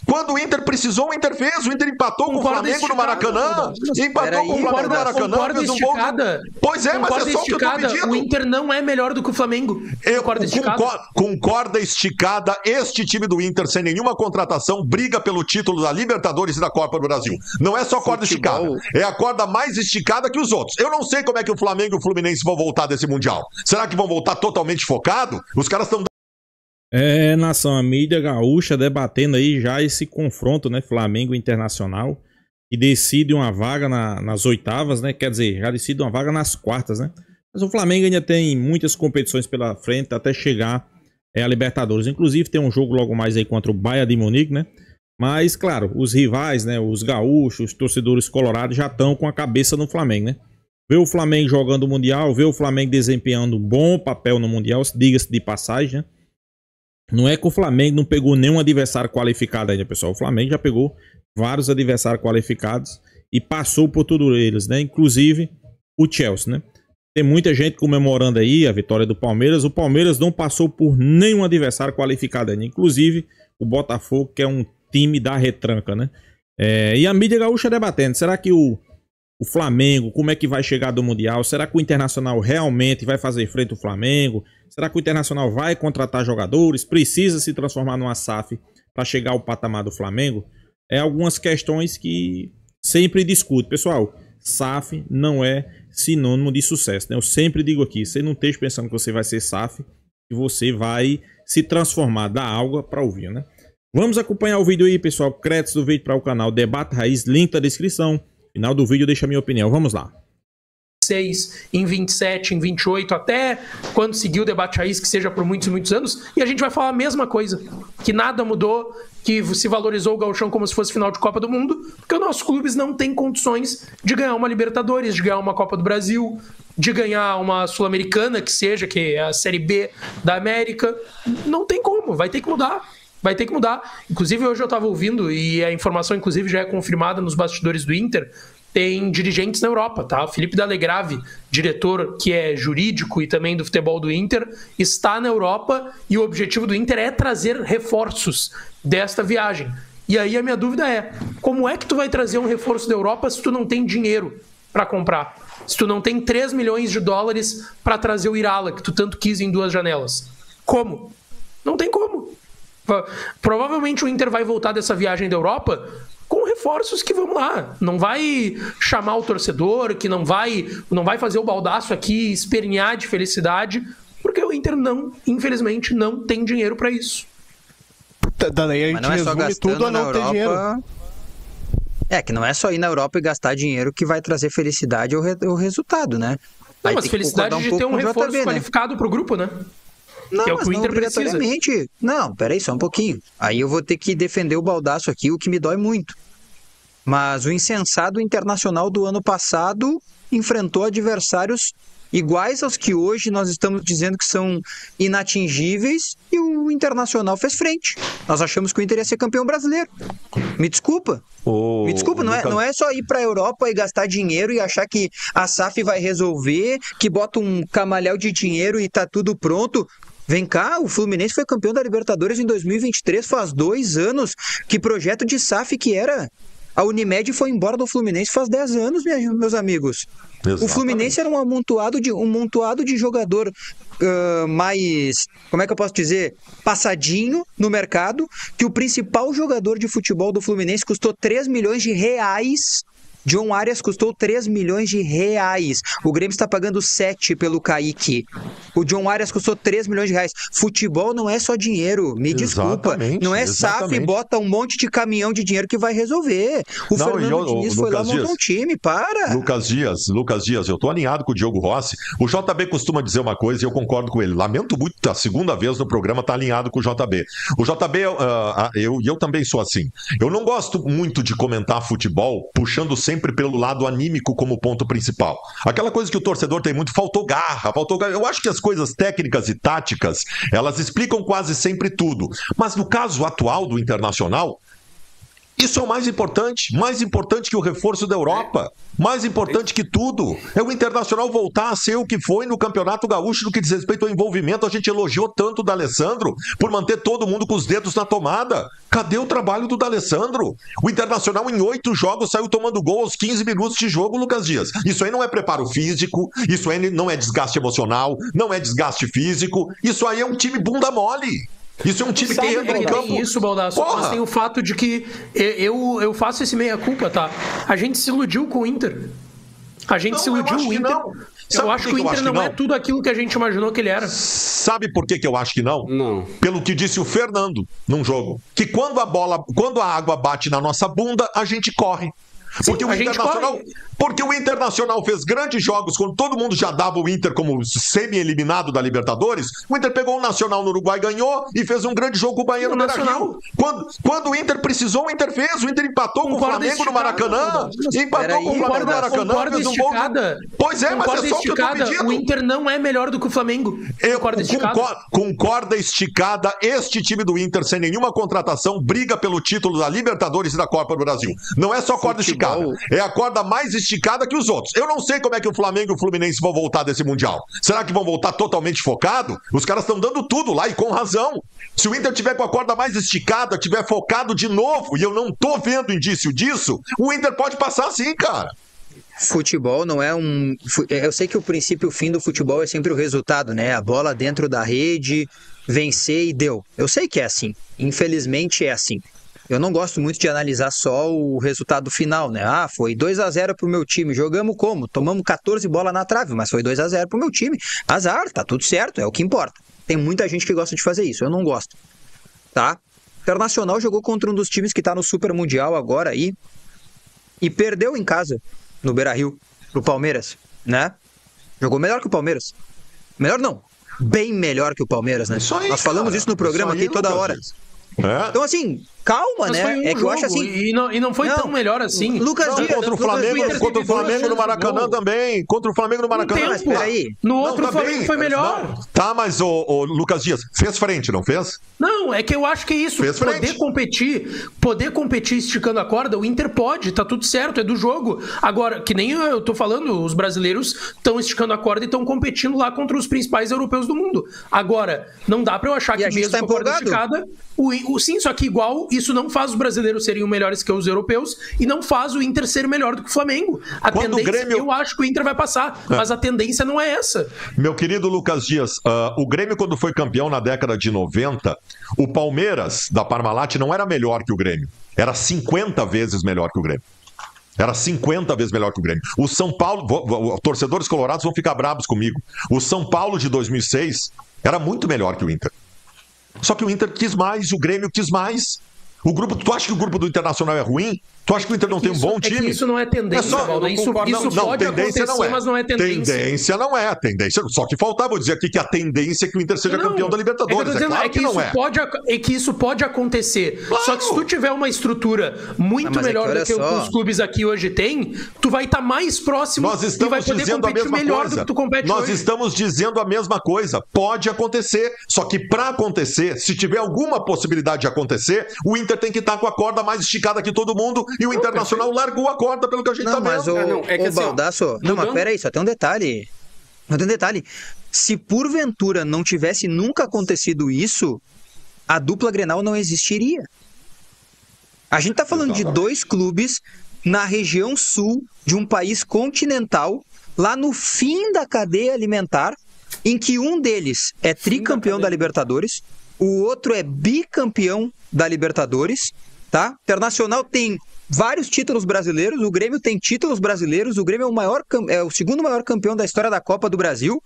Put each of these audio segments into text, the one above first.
Quando o Inter precisou, o Inter fez. O Inter empatou com o Flamengo no Maracanã. Empatou com o Flamengo no Maracanã. Fez um gol. Pois é, mas é só o que eu tô pedindo. O Inter não é melhor do que o Flamengo. Concorda esticada. Este time do Inter, sem nenhuma contratação, briga pelo título da Libertadores e da Copa do Brasil. Não é só corda esticada. É a corda mais esticada que os outros. Eu não sei como é que o Flamengo e o Fluminense vão voltar desse Mundial. Será que vão voltar totalmente focado? Os caras estão... nação, a mídia gaúcha debatendo aí já esse confronto, né, Flamengo Internacional, que decide uma vaga nas oitavas, né, quer dizer, já decide uma vaga nas quartas, né, mas o Flamengo ainda tem muitas competições pela frente até chegar a Libertadores, inclusive tem um jogo logo mais aí contra o Bayern de Munique, né, mas claro, os rivais, né, os gaúchos, os torcedores colorados já estão com a cabeça no Flamengo, né, vê o Flamengo jogando o Mundial, vê o Flamengo desempenhando um bom papel no Mundial, diga-se de passagem, né. Não é que o Flamengo não pegou nenhum adversário qualificado ainda, pessoal. O Flamengo já pegou vários adversários qualificados e passou por todos eles, né? Inclusive o Chelsea, né? Tem muita gente comemorando aí a vitória do Palmeiras. O Palmeiras não passou por nenhum adversário qualificado ainda. Inclusive o Botafogo, que é um time da retranca, né? E a mídia gaúcha debatendo. Será que o Flamengo, como é que vai chegar do Mundial? Será que o Internacional realmente vai fazer frente ao Flamengo? Será que o Internacional vai contratar jogadores? Precisa se transformar numa SAF para chegar ao patamar do Flamengo? Algumas questões que sempre discuto. Pessoal, SAF não é sinônimo de sucesso, né? Eu sempre digo aqui, você não esteja pensando que você vai ser SAF e você vai se transformar da água para o vinho, né? Vamos acompanhar o vídeo aí, pessoal. Créditos do vídeo para o canal Debate Raiz, link na descrição. Final do vídeo deixa a minha opinião. Vamos lá. Em 27, em 28, até quando seguir o Debate Raiz, que seja por muitos e muitos anos, e a gente vai falar a mesma coisa, que nada mudou, que se valorizou o gauchão como se fosse final de Copa do Mundo, porque os nossos clubes não têm condições de ganhar uma Libertadores, de ganhar uma Copa do Brasil, de ganhar uma Sul-Americana, que seja, que é a Série B da América. Não tem como, vai ter que mudar. Vai ter que mudar. Inclusive, hoje eu estava ouvindo, e a informação, inclusive, já é confirmada nos bastidores do Inter, tem dirigentes na Europa, tá? O Felipe D'Allegrave, diretor que é jurídico e também do futebol do Inter, está na Europa e o objetivo do Inter é trazer reforços desta viagem. E aí a minha dúvida é, como é que tu vai trazer um reforço da Europa se tu não tem dinheiro para comprar? Se tu não tem 3 milhões de dólares para trazer o Irala, que tu tanto quis em 2 janelas? Como? Não tem como. Provavelmente o Inter vai voltar dessa viagem da Europa com reforços que, vamos lá, não vai chamar o torcedor, que não vai fazer o baldaço aqui espernear de felicidade, porque o Inter infelizmente não tem dinheiro para isso. Daí a gente resume tudo a não ter dinheiro. Que não é só ir na Europa e gastar dinheiro que vai trazer felicidade ou resultado, né? Não, mas felicidade de ter um reforço qualificado pro grupo, né? Não, que é o que o Inter precisa. Não, peraí, só um pouquinho. Aí eu vou ter que defender o baldaço aqui, o que me dói muito. Mas o insensado Internacional do ano passado enfrentou adversários iguais aos que hoje nós estamos dizendo que são inatingíveis e o Internacional fez frente. Nós achamos que o Inter ia ser campeão brasileiro. Me desculpa. Me desculpa, não é só ir para a Europa e gastar dinheiro e achar que a SAF vai resolver, que bota um camalhau de dinheiro e tá tudo pronto. Vem cá, o Fluminense foi campeão da Libertadores em 2023, faz 2 anos. Que projeto de SAF que era? A Unimed foi embora do Fluminense faz 10 anos, meus amigos. Exatamente. O Fluminense era um amontoado de jogador mais, como é que eu posso dizer, passadinho no mercado, que o principal jogador de futebol do Fluminense custou 3 milhões de reais. John Arias custou 3 milhões de reais. O Grêmio está pagando 7 pelo Kaique. O John Arias custou 3 milhões de reais. Futebol não é só dinheiro. Me desculpa. Não é SAF e bota um monte de caminhão de dinheiro que vai resolver. Fernando Diniz foi lá montar um time. Para. Lucas Dias, eu tô alinhado com o Diogo Rossi. O JB costuma dizer uma coisa e eu concordo com ele. Lamento muito, a segunda vez no programa tá alinhado com o JB. O JB, eu também sou assim. Eu não gosto muito de comentar futebol puxando sempre pelo lado anímico como ponto principal. Aquela coisa que o torcedor tem muito, faltou garra. Eu acho que as coisas técnicas e táticas, elas explicam quase sempre tudo. Mas no caso atual do Internacional, Isso é o mais importante que o reforço da Europa, mais importante que tudo. É o Internacional voltar a ser o que foi no Campeonato Gaúcho no que diz respeito ao envolvimento. A gente elogiou tanto o D'Alessandro por manter todo mundo com os dedos na tomada. Cadê o trabalho do D'Alessandro? O Internacional em 8 jogos saiu tomando gol aos 15 minutos de jogo, Lucas Dias. Isso aí não é preparo físico, isso aí não é desgaste emocional, não é desgaste físico, isso aí é um time bunda mole. Isso é um time que entra em campo. Tem isso, Baldasso, mas tem o fato de que eu faço esse meia-culpa, tá? A gente se iludiu com o Inter. A gente se iludiu com o Inter. Eu acho que o Inter não é tudo aquilo que a gente imaginou que ele era. Sabe por que eu acho que não? Não. Pelo que disse o Fernando num jogo. Que quando a água bate na nossa bunda, a gente corre. Porque, porque o Internacional fez grandes jogos quando todo mundo já dava o Inter como semi-eliminado da Libertadores. O Inter pegou o Nacional no Uruguai, ganhou e fez um grande jogo com o Bahia no Beira-Rio. Quando o Inter precisou, o Inter fez. O Inter empatou com o Flamengo no Maracanã. Empatou com o Flamengo no Maracanã. Fez um gol. Pois é, mas é só o que eu tô pedindo. O Inter não é melhor do que o Flamengo. Com corda esticada, este time do Inter, sem nenhuma contratação, briga pelo título da Libertadores e da Copa do Brasil. Não é só corda esticada. É a corda mais esticada que os outros. Eu não sei como é que o Flamengo e o Fluminense vão voltar desse Mundial. Será que vão voltar totalmente focado? Os caras estão dando tudo lá e com razão. Se o Inter tiver com a corda mais esticada, tiver focado de novo, e eu não tô vendo indício disso, o Inter pode passar sim, cara. Futebol não é um... Eu sei que o princípio e o fim do futebol é sempre o resultado, né? A bola dentro da rede, vencer e deu. Eu sei que é assim. Infelizmente é assim. Eu não gosto muito de analisar só o resultado final, né? Ah, foi 2-0 pro meu time. Jogamos como? Tomamos 14 bolas na trave, mas foi 2-0 pro meu time. Azar, tá tudo certo, é o que importa. Tem muita gente que gosta de fazer isso, eu não gosto. Tá? Internacional jogou contra um dos times que tá no Super Mundial agora aí e perdeu em casa, no Beira-Rio, pro Palmeiras, né? Jogou melhor que o Palmeiras. Melhor não, bem melhor que o Palmeiras, né? Aí, nós falamos isso no programa aqui toda hora. Então, assim, calma, né? É que eu acho assim. E não foi tão melhor assim. Lucas Dias. Contra o Flamengo no Maracanã também. Contra o Flamengo no Maracanã. Mas peraí. No outro o Flamengo foi melhor. Não. Tá, mas o Lucas Dias fez frente, não fez? Não, é que eu acho que é isso. Poder competir esticando a corda, o Inter pode, tá tudo certo, é do jogo. Agora, que nem eu tô falando, os brasileiros estão esticando a corda e estão competindo lá contra os principais europeus do mundo. Agora, não dá pra eu achar que mesmo com a corda esticada. Sim, só que igual, isso não faz os brasileiros serem melhores que os europeus e não faz o Inter ser melhor do que o Flamengo. A tendência, eu acho que o Inter vai passar, mas a tendência não é essa. Meu querido Lucas Dias, o Grêmio quando foi campeão na década de 90, o Palmeiras da Parmalat não era melhor que o Grêmio, era 50 vezes melhor que o Grêmio. Era 50 vezes melhor que o Grêmio. O São Paulo, torcedores colorados vão ficar bravos comigo, o São Paulo de 2006 era muito melhor que o Inter. Só que o Inter quis mais, o Grêmio quis mais. Tu acha que o grupo do Internacional é ruim? Tu acha que o Inter não tem um bom time? É que isso não é tendência, Valdo. Isso pode acontecer, mas não é tendência. Tendência não é. Tendência, só que faltava dizer aqui que a tendência é que o Inter seja campeão da Libertadores. Claro que não é. É que isso pode acontecer. Claro. Só que se tu tiver uma estrutura muito melhor do que os clubes aqui hoje têm, tu vai estar mais próximo e vai poder competir melhor do que tu compete hoje. Nós estamos dizendo a mesma coisa. Pode acontecer. Só que para acontecer, se tiver alguma possibilidade de acontecer, o Inter tem que estar com a corda mais esticada que todo mundo e o Internacional largou a corda pelo que a gente tá vendo. Mas Baldasso, mas peraí, só tem um detalhe. Se porventura não tivesse nunca acontecido isso, a dupla Grenal não existiria. A gente tá falando de dois clubes na região sul de um país continental, lá no fim da cadeia alimentar, em que um deles é tricampeão da Libertadores, o outro é bicampeão da Libertadores, tá? Internacional tem vários títulos brasileiros, o Grêmio tem títulos brasileiros, o Grêmio é o segundo maior campeão da história da Copa do Brasil,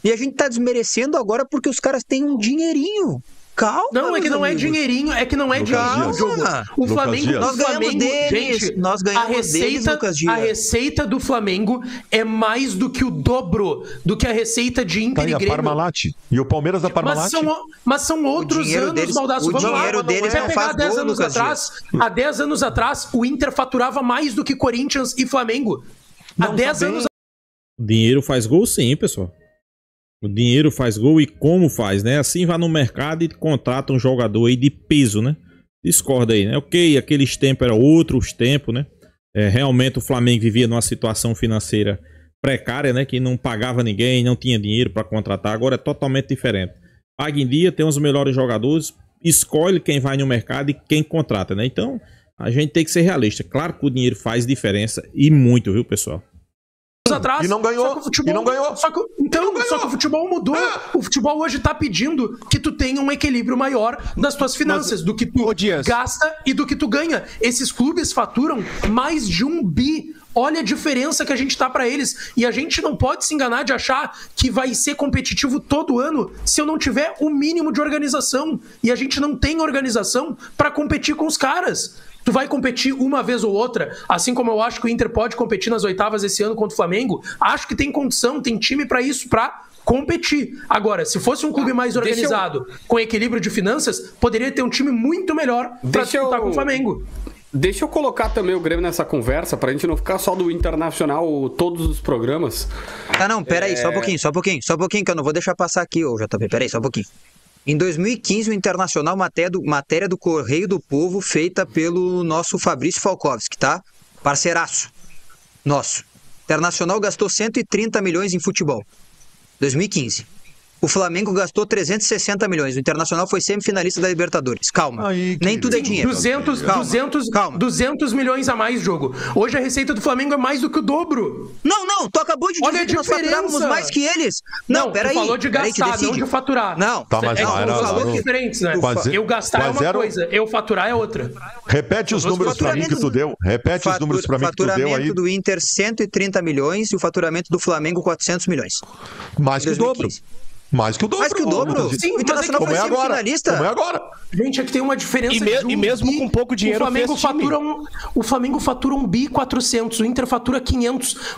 e a gente tá desmerecendo agora porque os caras têm um dinheirinho. Calma, não, é que não é dinheirinho, O Flamengo, nós ganhamos deles, gente, nós ganhamos a receita do Flamengo é mais do que o dobro do que a receita de Inter e Grêmio. Parmalat. E o Palmeiras da Parmalat. Mas são outros anos, Baldasso. O dinheiro deles não faz gol, 10 anos atrás. Há 10 anos atrás, o Inter faturava mais do que Corinthians e Flamengo. Há 10 anos. O dinheiro faz gol sim, pessoal. O dinheiro faz gol e como faz, né? Assim vai no mercado e contrata um jogador aí de peso, né? discorda aí, né? Ok, aqueles tempos eram outros tempos, né? Realmente o Flamengo vivia numa situação financeira precária, né? Que não pagava ninguém, não tinha dinheiro para contratar. Agora é totalmente diferente. Paga em dia, tem os melhores jogadores, escolhe quem vai no mercado e quem contrata, né? Então, a gente tem que ser realista. Claro que o dinheiro faz diferença e muito, viu, pessoal? Atrás, e não ganhou. Só que o futebol mudou. O futebol hoje tá pedindo que tu tenha um equilíbrio maior das tuas finanças, do que tu gasta e do que tu ganha. Esses clubes faturam mais de 1 bi. Olha a diferença que a gente tá pra eles. E a gente não pode se enganar de achar que vai ser competitivo todo ano se eu não tiver o mínimo de organização. E a gente não tem organização pra competir com os caras. Tu vai competir uma vez ou outra, assim como eu acho que o Inter pode competir nas oitavas esse ano contra o Flamengo. Acho que tem condição, tem time pra isso, pra competir. Agora, se fosse um clube mais organizado, com equilíbrio de finanças, poderia ter um time muito melhor pra disputar com o Flamengo. Deixa eu colocar também o Grêmio nessa conversa, pra gente não ficar só do Internacional todos os programas. Ah, não, peraí, só um pouquinho, que eu não vou deixar passar aqui, ô JP, peraí, só um pouquinho. Em 2015, o Internacional, matéria do Correio do Povo, feita pelo nosso Fabrício Falkowski, tá? Parceiraço nosso. Internacional gastou 130 milhões em futebol. 2015. O Flamengo gastou 360 milhões. O Internacional foi semifinalista da Libertadores. Calma. Nem tudo é dinheiro. 200 milhões a mais, jogo. Hoje a receita do Flamengo é mais do que o dobro. Não, tu acabou de dizer que nós faturávamos mais que eles. Não, peraí. Tu falou de gastar, não de faturar. Não, tá, mas não, era falou diferentes, né? Eu gastar é uma coisa, eu faturar é outra. Repete os números pra mim que tu deu. Repete os números pra mim que tu deu aí. O faturamento do Inter, 130 milhões e o faturamento do Flamengo, 400 milhões. Mais que o dobro. Mais que o dobro. Sim, o Internacional foi semifinalista. Como é agora? Gente, é que tem uma diferença e mesmo com pouco dinheiro, o Flamengo fatura 1 bi 400, o Inter fatura 500.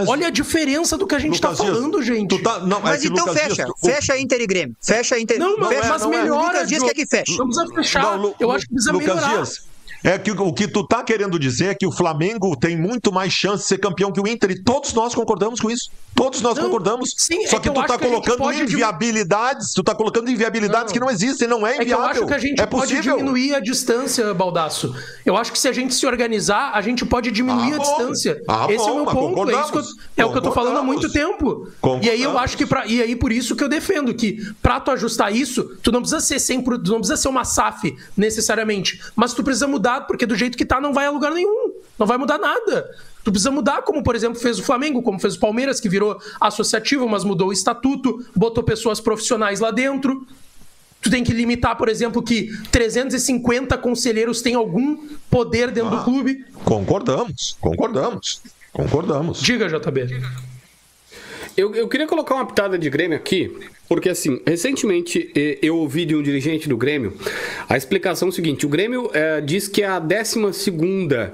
Olha a diferença do que a gente tá falando, gente. Mas então fecha Inter e Grêmio. Fecha Inter. Mas melhora. Lucas Dias quer que feche. Não precisa fechar. Eu acho que precisa melhorar. É que o que tu tá querendo dizer é que o Flamengo tem muito mais chance de ser campeão que o Inter, e todos nós concordamos com isso. Todos nós concordamos. Sim, só que tu tá colocando inviabilidades, que não existem, não é inviável. Eu acho que a gente pode diminuir a distância, Baldasso. Eu acho que se a gente se organizar, a gente pode diminuir a distância. Esse é o meu ponto. É o que eu tô falando há muito tempo. E aí eu acho que por isso que eu defendo que pra tu ajustar isso, tu não precisa ser sempre, tu não precisa ser uma SAF necessariamente, mas tu precisa mudar, porque do jeito que tá não vai a lugar nenhum. Não vai mudar nada. Tu precisa mudar, como por exemplo fez o Flamengo, como fez o Palmeiras, que virou associativo, mas mudou o estatuto, botou pessoas profissionais lá dentro. Tu tem que limitar, por exemplo, que 350 conselheiros têm algum poder dentro do clube. Concordamos. Diga, JB. Eu queria colocar uma pitada de Grêmio aqui, porque assim, recentemente eu ouvi de um dirigente do Grêmio a explicação seguinte: o Grêmio diz que é a 12ª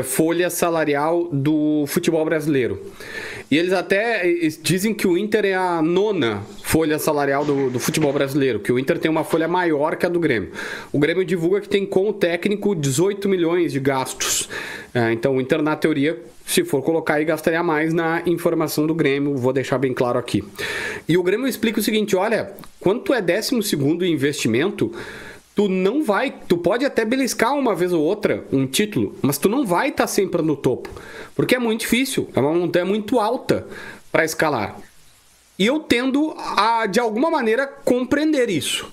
folha salarial do futebol brasileiro. E eles até dizem que o Inter é a 9ª folha salarial do futebol brasileiro, que o Inter tem uma folha maior que a do Grêmio. O Grêmio divulga que tem com o técnico 18 milhões de gastos. Então o Inter, na teoria, se for colocar aí, gastaria mais na informação do Grêmio, vou deixar bem claro aqui. E o Grêmio explica o seguinte: olha, quando tu é 12º em investimento, tu pode até beliscar uma vez ou outra um título, mas tu não vai estar sempre no topo, porque é muito difícil, é uma montanha muito alta para escalar. E eu tendo a, de alguma maneira, compreender isso.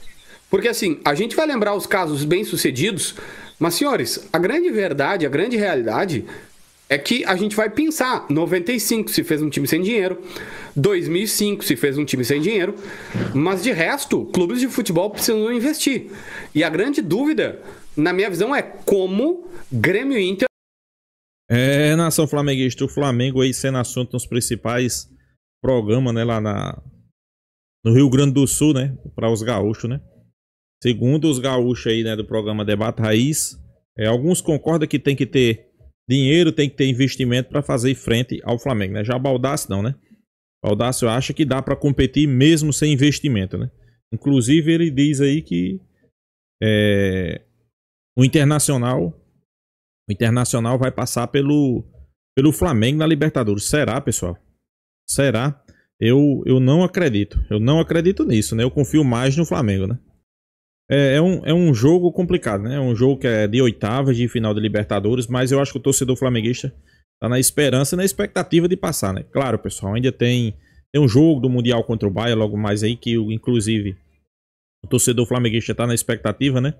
Porque assim, a gente vai lembrar os casos bem-sucedidos, mas senhores, a grande verdade, a grande realidade é que a gente vai pensar, 95 se fez um time sem dinheiro, 2005 se fez um time sem dinheiro, mas de resto, clubes de futebol precisam investir. E a grande dúvida, na minha visão, é como Grêmio e Inter... Nação flamenguista, o Flamengo aí sendo assunto nos principais programas, né, lá no Rio Grande do Sul, né, para os gaúchos, né. Segundo os gaúchos aí, né, do programa Debate Raiz, alguns concordam que tem que ter dinheiro, tem que ter investimento para fazer frente ao Flamengo, né? Já Baldasso não, né? Baldasso acha que dá para competir mesmo sem investimento, né? Inclusive ele diz aí que o Internacional vai passar pelo Flamengo na Libertadores. Será, pessoal? Será? Eu não acredito. Eu não acredito nisso, né? Eu confio mais no Flamengo, né? É um jogo complicado, né? É um jogo que é de oitavas de final de Libertadores, mas eu acho que o torcedor flamenguista tá na esperança e na expectativa de passar, né? Claro, pessoal, ainda tem um jogo do Mundial contra o Bahia logo mais aí, que inclusive o torcedor flamenguista tá na expectativa, né?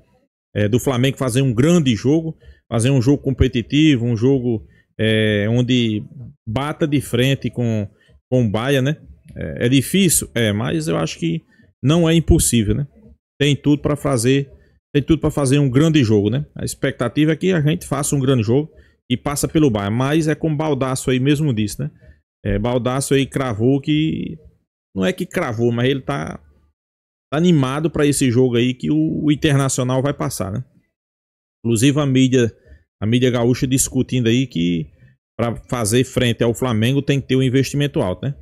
Do Flamengo fazer um grande jogo, fazer um jogo competitivo, um jogo onde bata de frente com o Bahia, né? É difícil? Mas eu acho que não é impossível, né? Tem tudo para fazer um grande jogo, né? A expectativa é que a gente faça um grande jogo e passa pelo Bahia, mas é como Baldasso aí mesmo disse, né? Baldasso aí cravou que, não é que cravou, mas ele tá animado para esse jogo aí que o Internacional vai passar, né? Inclusive a mídia gaúcha discutindo aí que para fazer frente ao Flamengo tem que ter um investimento alto, né?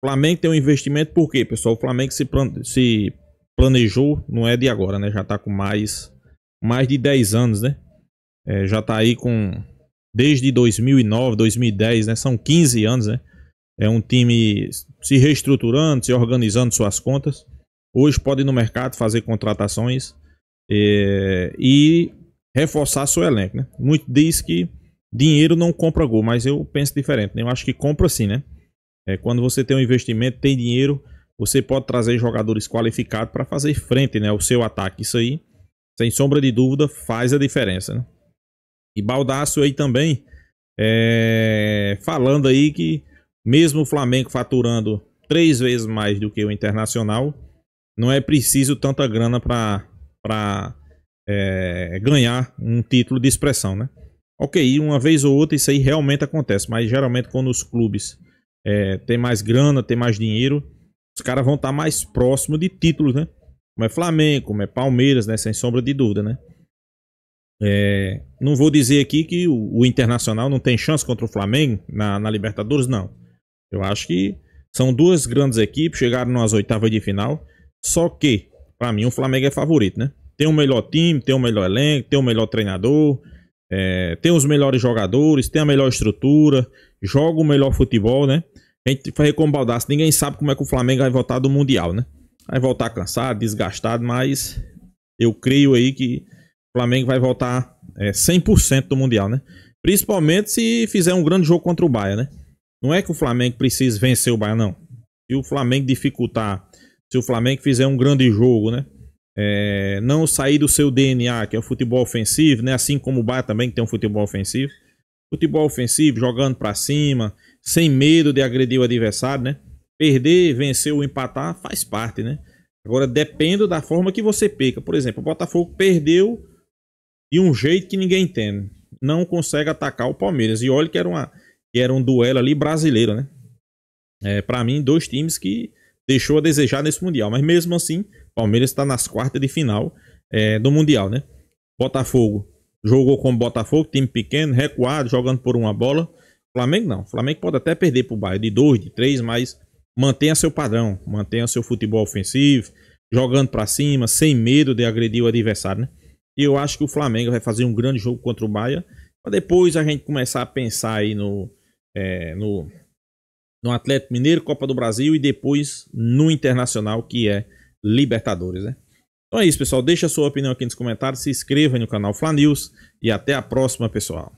O Flamengo tem um investimento por quê, pessoal? O Flamengo se planejou, não é de agora, né? Já tá com mais de 10 anos, né? Já tá aí desde 2009, 2010, né? São 15 anos, né? É um time se reestruturando, se organizando suas contas. Hoje pode ir no mercado fazer contratações e reforçar seu elenco, né? Muito diz que dinheiro não compra gol, mas eu penso diferente, né? Eu acho que compra sim, né? Quando você tem um investimento, tem dinheiro, você pode trazer jogadores qualificados para fazer frente, né, ao seu ataque. Isso aí, sem sombra de dúvida, faz a diferença, né? E Baldasso aí também falando aí que mesmo o Flamengo faturando 3 vezes mais do que o Internacional, não é preciso tanta grana para ganhar um título de expressão, né? Ok, uma vez ou outra isso aí realmente acontece, mas geralmente quando os clubes tem mais grana, tem mais dinheiro, os caras vão estar mais próximos de títulos, né? Como é Flamengo, como é Palmeiras, né? Sem sombra de dúvida, né? Não vou dizer aqui que o Internacional não tem chance contra o Flamengo na Libertadores, não. Eu acho que são 2 grandes equipes, chegaram nas oitavas de final, só que, pra mim, o Flamengo é favorito, né? Tem o melhor time, tem o melhor elenco, tem o melhor treinador, tem os melhores jogadores, tem a melhor estrutura, joga o melhor futebol, né? A gente foi com o Baldasso, ninguém sabe como é que o Flamengo vai voltar do Mundial, né? Vai voltar cansado, desgastado, mas eu creio aí que o Flamengo vai voltar 100% do Mundial, né? Principalmente se fizer um grande jogo contra o Bahia, né? Não é que o Flamengo precise vencer o Bahia, não. Se o Flamengo dificultar, se o Flamengo fizer um grande jogo, né? Não sair do seu DNA, que é o futebol ofensivo, né? Assim como o Bahia também tem um futebol ofensivo. Futebol ofensivo, jogando pra cima, sem medo de agredir o adversário, né? Perder, vencer ou empatar faz parte, né? Agora depende da forma que você peca. Por exemplo, o Botafogo perdeu de um jeito que ninguém entende. Não consegue atacar o Palmeiras. E olha que era um duelo ali brasileiro, né? Pra mim, 2 times que deixou a desejar nesse Mundial. Mas mesmo assim, o Palmeiras está nas quartas de final do Mundial, né? Botafogo jogou como Botafogo, time pequeno, recuado, jogando por uma bola. Flamengo não. Flamengo pode até perder pro Bahia de 2, de 3, mas mantenha seu padrão, mantenha seu futebol ofensivo, jogando pra cima, sem medo de agredir o adversário, né? E eu acho que o Flamengo vai fazer um grande jogo contra o Bahia, para depois a gente começar a pensar aí no Atlético Mineiro, Copa do Brasil e depois no Internacional, que é Libertadores, né? Então é isso, pessoal. Deixa a sua opinião aqui nos comentários, se inscreva no canal Fla News e até a próxima, pessoal.